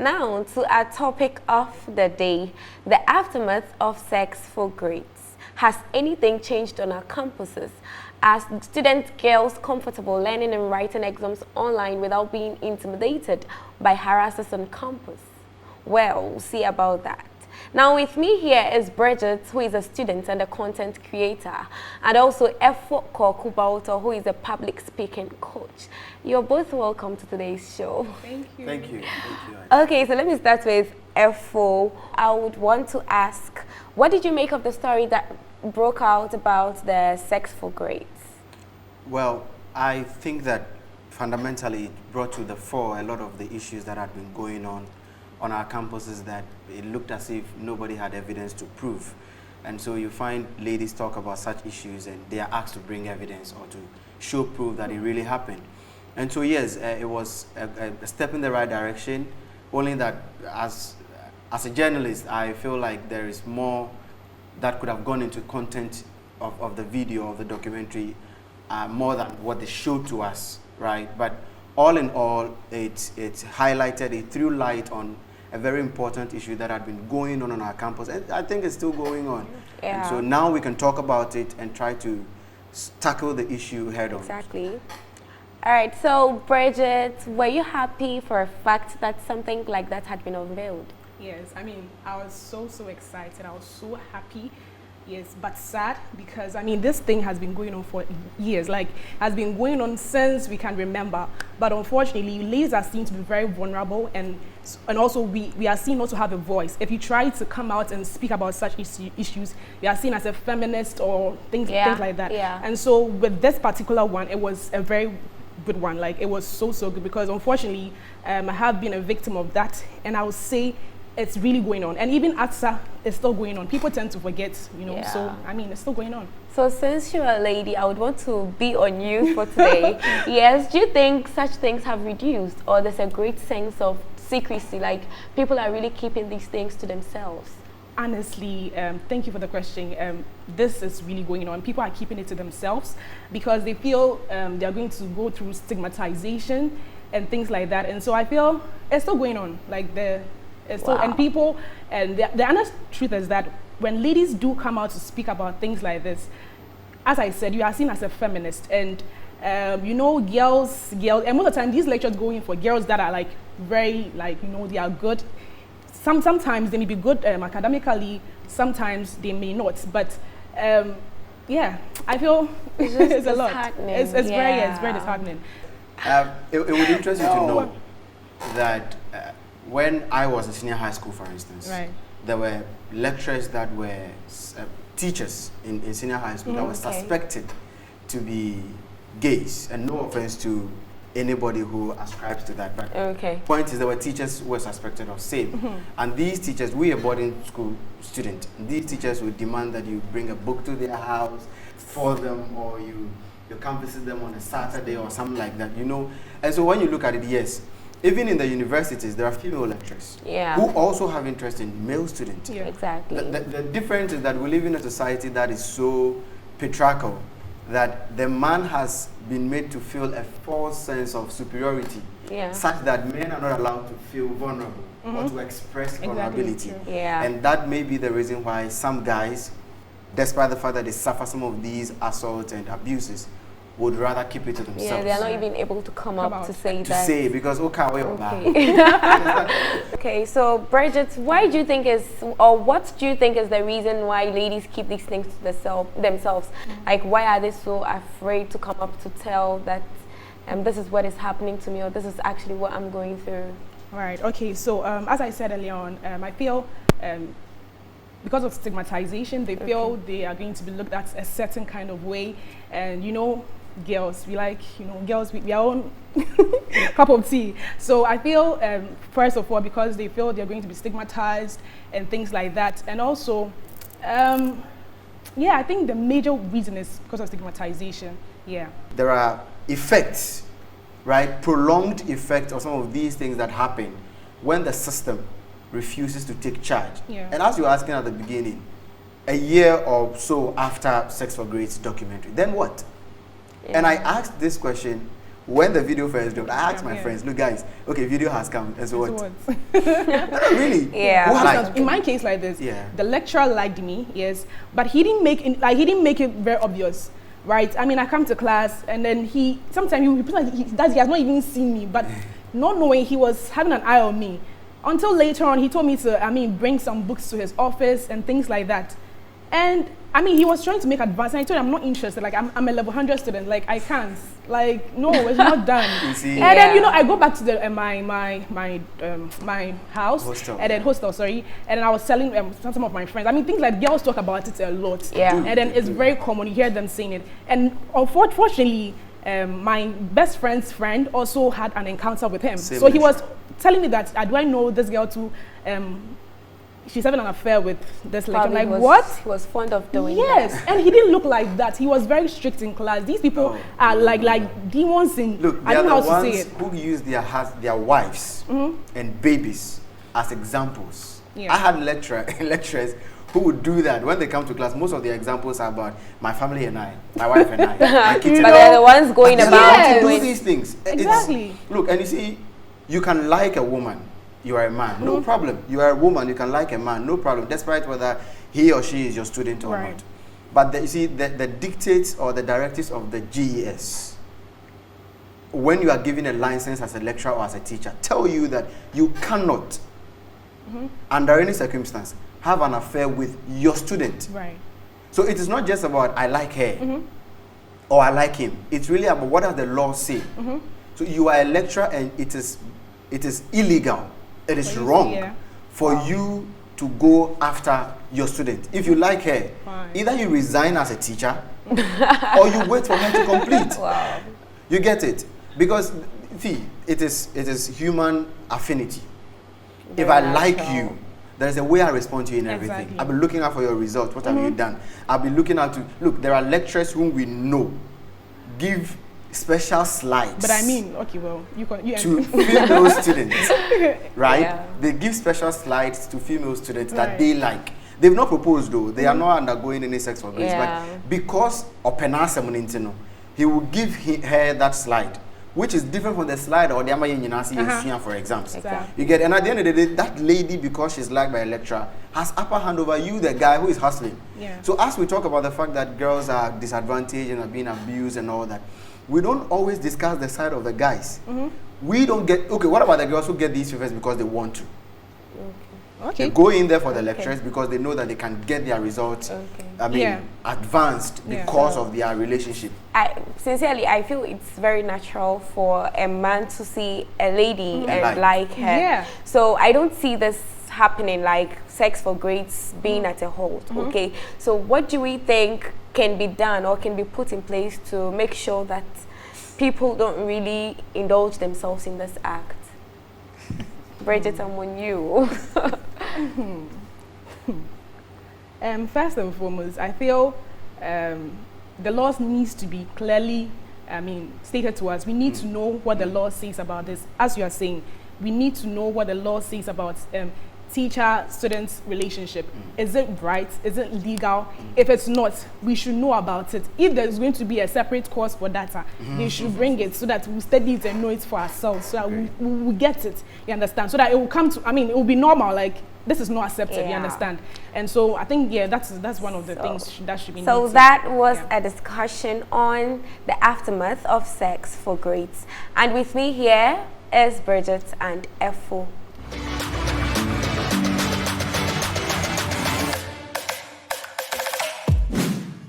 Now, to our topic of the day, the aftermath of sex for grades. Has anything changed on our campuses? Are student girls comfortable learning and writing exams online without being intimidated by harassers on campus? Well, we'll see about that. Now with me here is Bridget, who is a student and a content creator, and also Korku, who is a public speaking coach. You're both welcome to today's show. Thank you. Thank you. Okay, so let me start with Efo. I would want to ask, what did you make of the story that broke out about the sex for grades? Well, I think that fundamentally it brought to the fore a lot of the issues that had been going on our campuses that it looked as if nobody had evidence to prove. And so you find ladies talk about such issues and they are asked to bring evidence or to show proof that it really happened. And so yes, it was a step in the right direction, only that as a journalist, I feel like there is more that could have gone into content of the video, of the documentary, more than what they showed to us, right? But all in all, it highlighted, it threw light on a very important issue that had been going on our campus, and I think it's still going on. Yeah. And so now we can talk about it and try to tackle the issue head on. Exactly. All right, so Bridget, were you happy for a fact that something like that had been unveiled? Yes, I mean, I was so excited. I was so happy. Yes, but sad because, I mean, this thing has been going on for years, like, has been going on since we can remember. But unfortunately, ladies are seen to be very vulnerable, and also we are seen not to have a voice. If you try to come out and speak about such issues, you are seen as a feminist or things like that. Yeah. And so with this particular one, it was a very good one. Like, it was so good because unfortunately, I have been a victim of that, and I would say it's really going on. And even after, it's still going on. People tend to forget, you know, so, I mean, it's still going on. So since you're a lady, I would want to be on you for today. Yes, do you think such things have reduced, or there's a great sense of secrecy, like people are really keeping these things to themselves? Honestly, thank you for the question. This is really going on. People are keeping it to themselves because they feel they're going to go through stigmatization and things like that. And so I feel it's still going on. Like and people, and the honest truth is that when ladies do come out to speak about things like this, as I said, you are seen as a feminist, and you know, girls, and most of the time these lectures go in for girls that are like very, like, you know, they are good. Sometimes they may be good academically, sometimes they may not, but yeah, I feel it's a lot. It's very disheartening. It would interest you to know that when I was in senior high school, for instance, right, there were lecturers that were teachers in senior high school that were suspected to be gays, and no offense to anybody who ascribes to that, but point is there were teachers who were suspected of same. And these teachers, we are boarding school students, these teachers would demand that you bring a book to their house for them, or you come visit them on a Saturday or something like that, you know. And so when you look at it, yes, even in the universities, there are female lecturers who also have interest in male students. Yeah, exactly. The difference is that we live in a society that is so patriarchal that the man has been made to feel a false sense of superiority, such that men are not allowed to feel vulnerable or to express vulnerability. And that may be the reason why some guys, despite the fact that they suffer some of these assaults and abuses, would rather keep it to themselves. Yeah, they are not even able to come up to say that. To say, because Okay, so Bridget, why do you think what do you think is the reason why ladies keep these things to themselves? Like, why are they so afraid to come up to tell that this is what is happening to me, or this is actually what I'm going through? Right, okay, so as I said earlier on, I feel because of stigmatization, they feel they are going to be looked at a certain kind of way. And, you know, girls, we like, you know, girls, we are own cup of tea. So I feel, first of all, because they feel they're going to be stigmatized and things like that. And also, I think the major reason is because of stigmatization. Yeah. There are effects, right? Prolonged effects of some of these things that happen when the system refuses to take charge. And as you were asking at the beginning, a year or so after Sex for Grades documentary, then what? And I asked this question when the video first dropped, I asked my friends, look guys, okay, video has come, and so what? Really? Yeah. Well, in my case like this, the lecturer liked me, yes, but he didn't make it very obvious, right? I mean, I come to class, and then sometimes he has not even seen me, but not knowing he was having an eye on me. Until later on, he told me to, bring some books to his office and things like that. And he was trying to make advance, and I told him I'm not interested. Like I'm a level 100 student. Like I can't. Like no, it's not done. And then I go back to the my house hostel, and then and then I was telling some of my friends. Things like girls talk about it a lot. Yeah. And then it's very common. You hear them saying it. And unfortunately, my best friend's friend also had an encounter with him. So he was telling me that do I know this girl too? She's having an affair with this lecturer. I'm like, what? He was fond of doing that. And he didn't look like that. He was very strict in class. These people are like demons in. Look, I don't know how to say it. Who use their wives and babies as examples. Yeah. I had lecturers who would do that when they come to class. Most of the examples are about my family and I, my wife and I, my kids. But they're the ones going about to do these things. Exactly. Look, and you see, you can like a woman. You are a man, no problem. You are a woman, you can like a man, no problem, despite whether he or she is your student or not. But you see, the dictates or the directives of the GES, when you are given a license as a lecturer or as a teacher, tell you that you cannot, under any circumstance, have an affair with your student. Right. So it is not just about I like her or I like him. It's really about what does the law say. So you are a lecturer and it is illegal. It is wrong for you to go after your student. If you like her, either you resign as a teacher or you wait for her to complete. Wow. You get it? Because see, it is human affinity. If I like you, there is a way I respond to you in everything. Exactly. I'll be looking out for your results. What have you done? I'll be looking out to look. There are lecturers whom we know give special slides. But you to female students, right? Yeah. They give special slides to female students that they like. They've not proposed though. They are not undergoing any sex for grace. But because he will give her that slide, which is different from the slide or the for exams. Exactly. You get, and at the end of the day, that lady, because she's liked by a lecturer, has upper hand over you, the guy who is hustling. Yeah. So as we talk about the fact that girls are disadvantaged and are being abused and all that, we don't always discuss the side of the guys. We don't get, what about the girls who get these favors because they want to? Okay. They go in there for the lecturers because they know that they can get their results, advanced because of their relationship. Sincerely, I feel it's very natural for a man to see a lady and like her. Yeah. So I don't see this happening, like sex for grades being at a halt. Okay. So what do we think can be done or can be put in place to make sure that people don't really indulge themselves in this act? Bridget, I'm on you. First and foremost, I feel the laws needs to be clearly, stated to us. We need to know what the law says about this. As you are saying, we need to know what the law says about teacher-student relationship. Is it right? Is it legal? If it's not, we should know about it. If there's going to be a separate course for data, they should bring it so that we study it and know it for ourselves, so that we get it, you understand? So that it will come to, it will be normal, like, this is not accepted, you understand? And so I think, that's one of the things that should be noted. So that was a discussion on the aftermath of sex for grades. And with me here is Bridget and Efo.